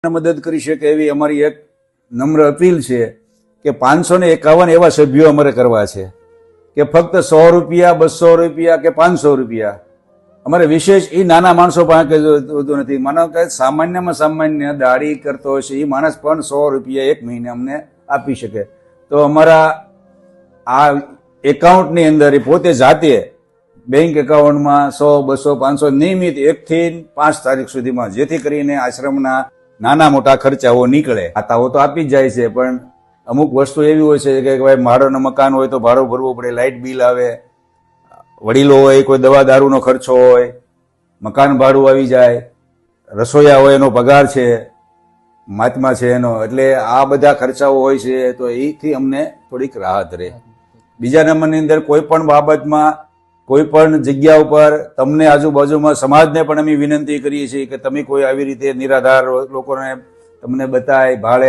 મદદ કરી શકે એવી અમારી એક નમ્ર અપીલ છે કે 551 એવા સભ્યો અમારે કરવા છે કે ફક્ત 100 રૂપિયા 200 રૂપિયા કે 500 રૂપિયા અમારે વિશેષ એ નાના માણસો પાસે હોતું નથી. માનો કે સામાન્યમાં સામાન્ય દાઢી કરતો હશે એ માણસ પણ 100 રૂપિયા એક મહિને અમને આપી શકે. તો અમારા આ એકાઉન્ટની અંદર પોતે જાતે બેંક એકાઉન્ટમાં 100 200 500 નિયમિત 1 થી 5 તારીખ સુધીમાં, જેથી કરીને આશ્રમના નાના મોટા ખર્ચાઓ નીકળે. ખાતાઓ તો આપી જ જાય છે, પણ અમુક વસ્તુ એવી હોય છે કે ભાઈ ભાડોનું મકાન હોય તો ભાડું ભરવું પડે, લાઇટ બિલ આવે, વડીલો હોય, કોઈ દવા દારૂનો ખર્ચો હોય, મકાન ભાડું આવી જાય, રસોઈયા હોય એનો પગાર છે, મહાત્મા છે એનો, એટલે આ બધા ખર્ચાઓ હોય છે. તો એથી અમને થોડીક રાહત રહે. બીજા નંબરની અંદર કોઈ પણ બાબતમાં કોઈ પણ જગ્યા ઉપર તમને આજુબાજુમાં સમાજને પણ અમે વિનંતી કરીએ છીએ કે તમે કોઈ આવી રીતે નિરાધાર લોકોને તમને બતાય, ભાળે